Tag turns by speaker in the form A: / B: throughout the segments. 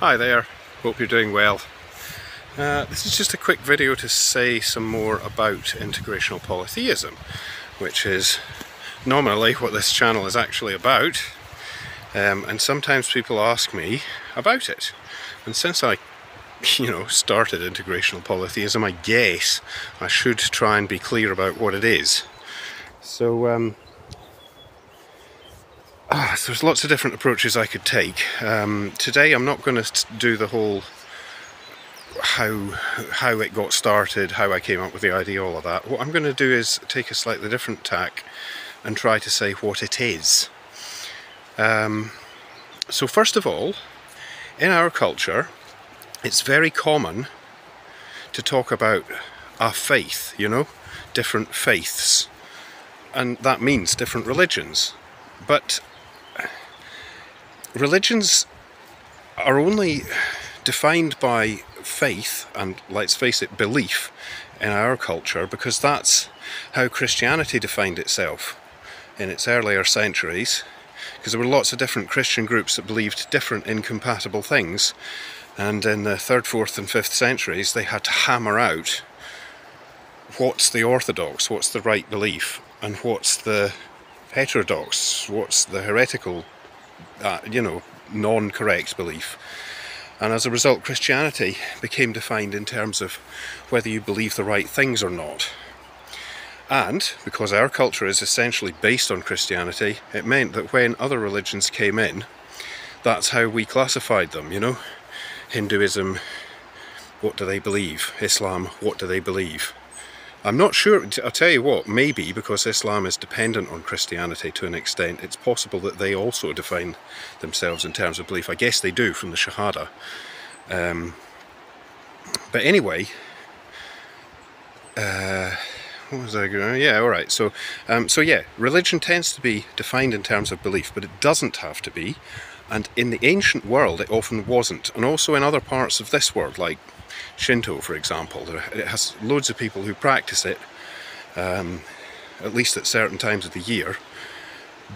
A: Hi there, hope you're doing well. This is just a quick video to say some more about integrational polytheism, which is nominally what this channel is actually about, and sometimes people ask me about it. And since I started integrational polytheism, I guess I should try and be clear about what it is. So there's lots of different approaches I could take. Today I'm not going to do the whole how it got started, how I came up with the idea, all of that. What I'm going to do is take a slightly different tack and try to say what it is. So first of all, in our culture, it's very common to talk about a faith, different faiths, and that means different religions. But religions are only defined by faith and, let's face it, belief in our culture, because that's how Christianity defined itself in its earlier centuries, because there were lots of different Christian groups that believed different incompatible things, and in the 3rd, 4th and 5th centuries they had to hammer out what's the orthodox, what's the right belief, and what's the heterodox, what's the heretical, non-correct belief. And as a result, Christianity became defined in terms of whether you believe the right things or not. And because our culture is essentially based on Christianity, it meant that when other religions came in, that's how we classified them, Hinduism, what do they believe? Islam, what do they believe? I'm not sure. I'll tell you what, maybe because Islam is dependent on Christianity to an extent, it's possible that they also define themselves in terms of belief. I guess they do from the Shahada. But anyway, what was I going? Yeah, all right. So yeah, religion tends to be defined in terms of belief, but it doesn't have to be. And in the ancient world, it often wasn't, and also in other parts of this world, like Shinto, for example. It has loads of people who practice it, at least at certain times of the year,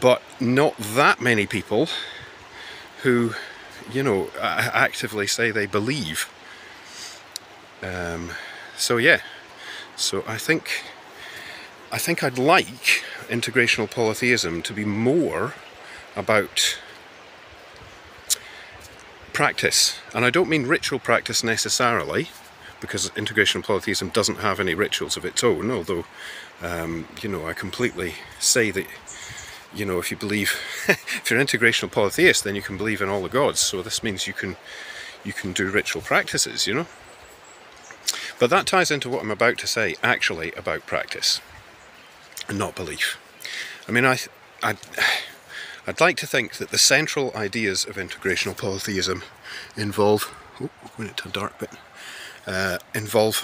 A: but not that many people who, actively say they believe. So yeah, so I think I'd like integrational polytheism to be more about practice, and I don't mean ritual practice necessarily, because integrational polytheism doesn't have any rituals of its own, although I completely say that if you believe if you're an integrational polytheist, then you can believe in all the gods, so this means you can do ritual practices, but that ties into what I'm about to say actually about practice and not belief. I mean, I'd like to think that the central ideas of integrational polytheism involve, we're going into a dark bit, involve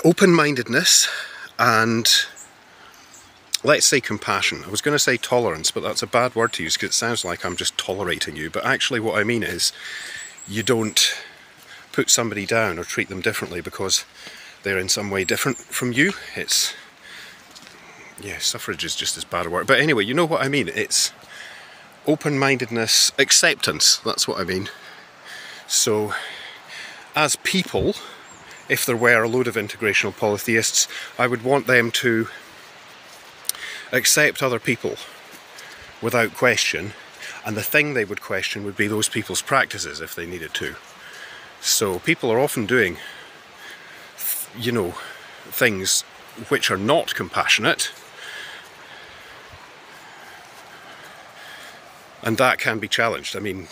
A: open-mindedness and, let's say, compassion. I was going to say tolerance, but that's a bad word to use because it sounds like I'm just tolerating you, but actually what I mean is you don't put somebody down or treat them differently because they're in some way different from you. Yeah, suffrage is just as bad a word. But anyway, you know what I mean. It's open-mindedness, acceptance, that's what I mean. So, as people, if there were a load of integrational polytheists, I would want them to accept other people without question, and the thing they would question would be those people's practices if they needed to. So people are often doing, things which are not compassionate, and that can be challenged. I mean,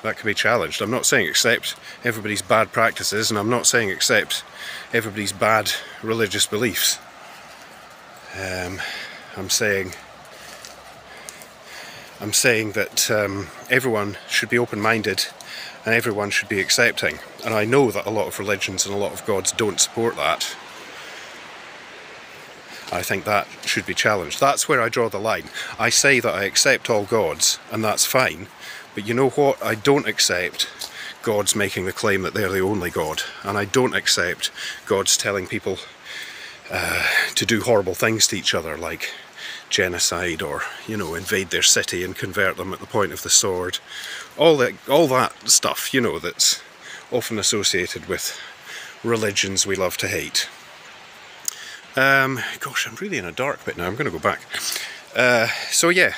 A: that can be challenged. I'm not saying accept everybody's bad practices, and I'm not saying accept everybody's bad religious beliefs. I'm saying that everyone should be open-minded and everyone should be accepting. And I know that a lot of religions and a lot of gods don't support that. I think that should be challenged. That's where I draw the line. I say that I accept all gods, and that's fine, but you know what? I don't accept gods making the claim that they're the only god, and I don't accept gods telling people to do horrible things to each other, like genocide or, you know, invade their city and convert them at the point of the sword. All that stuff, you know, that's often associated with religions we love to hate. Gosh, I'm really in a dark bit now. I'm going to go back. So yeah,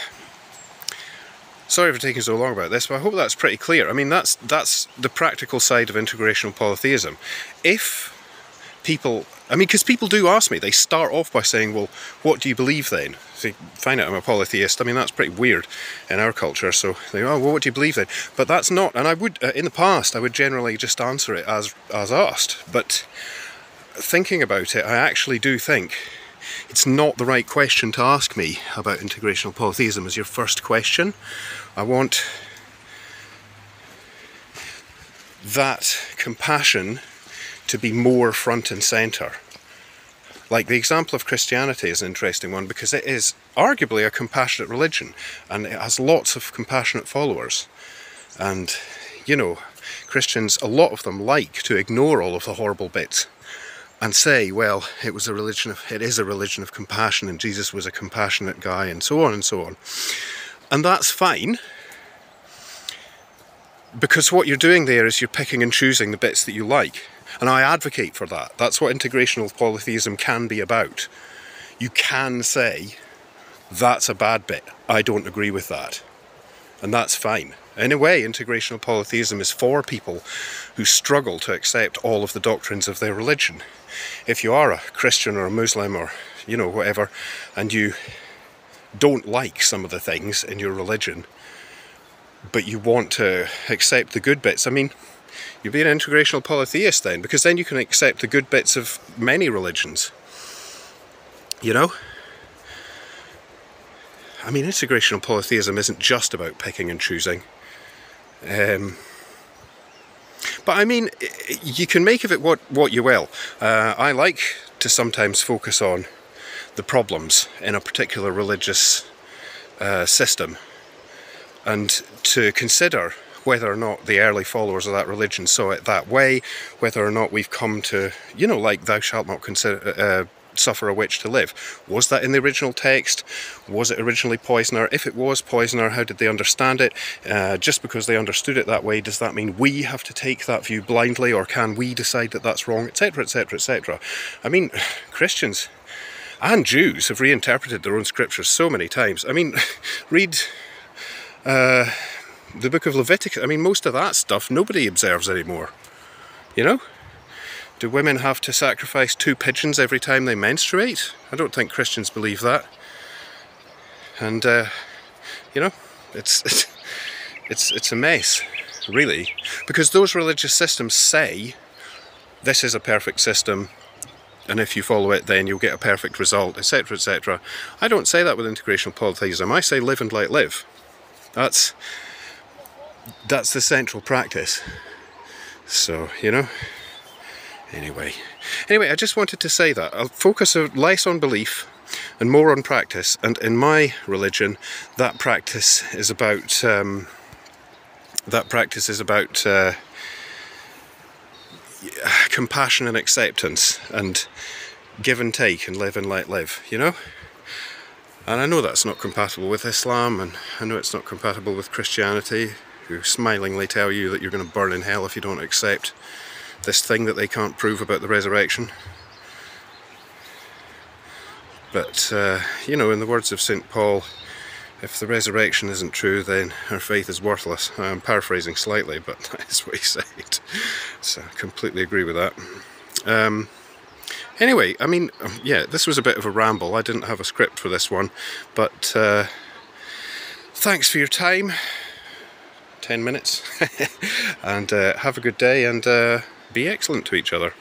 A: sorry for taking so long about this, but I hope that's pretty clear. I mean, that's the practical side of integrational polytheism. If people, I mean, because people do ask me, they start off by saying, well, what do you believe then? So they find out I'm a polytheist. I mean, that's pretty weird in our culture. So they go, oh, well, what do you believe then? But that's not, and I would, in the past, I would generally just answer it as asked. But thinking about it, I actually do think it's not the right question to ask me about integrational polytheism as your first question. I want that compassion to be more front and centre. Like the example of Christianity is an interesting one because it is arguably a compassionate religion and it has lots of compassionate followers. And, you know, Christians, a lot of them like to ignore all of the horrible bits and say, well, it is a religion of compassion and Jesus was a compassionate guy and so on and so on. And that's fine, because what you're doing there is you're picking and choosing the bits that you like. And I advocate for that. That's what integrational polytheism can be about. You can say, that's a bad bit. I don't agree with that. And that's fine. In a way, integrational polytheism is for people who struggle to accept all of the doctrines of their religion. If you are a Christian or a Muslim or, you know, whatever, and you don't like some of the things in your religion, but you want to accept the good bits, I mean, you'll be an integrational polytheist then, because then you can accept the good bits of many religions. You know? I mean, integrational polytheism isn't just about picking and choosing. But I mean, you can make of it what you will. I like to sometimes focus on the problems in a particular religious system and to consider whether or not the early followers of that religion saw it that way, whether or not we've come to, you know, like thou shalt not suffer a witch to live. Was that in the original text? Was it originally poisoner? If it was poisoner, how did they understand it? Just because they understood it that way, does that mean we have to take that view blindly, or can we decide that that's wrong, etc., etc., etc.? I mean, Christians and Jews have reinterpreted their own scriptures so many times. I mean, read the book of Leviticus. I mean, most of that stuff nobody observes anymore. You know? Do women have to sacrifice 2 pigeons every time they menstruate? I don't think Christians believe that. And, you know, it's a mess, really. Because those religious systems say, this is a perfect system, and if you follow it, then you'll get a perfect result, etc., etc. I don't say that with integrational polytheism. I say live and let live. That's the central practice. So, you know. Anyway, I just wanted to say that I'll focus less on belief and more on practice. And in my religion, that practice is about compassion and acceptance and give and take and live and let live. You know. And I know that's not compatible with Islam, and I know it's not compatible with Christianity, who smilingly tell you that you're going to burn in hell if you don't accept this thing that they can't prove about the resurrection. But, you know, in the words of St. Paul, if the resurrection isn't true, then our faith is worthless. I'm paraphrasing slightly, but that's what he said. So I completely agree with that. Anyway, I mean, yeah, this was a bit of a ramble. I didn't have a script for this one, but thanks for your time. 10 minutes. And have a good day, and be excellent to each other.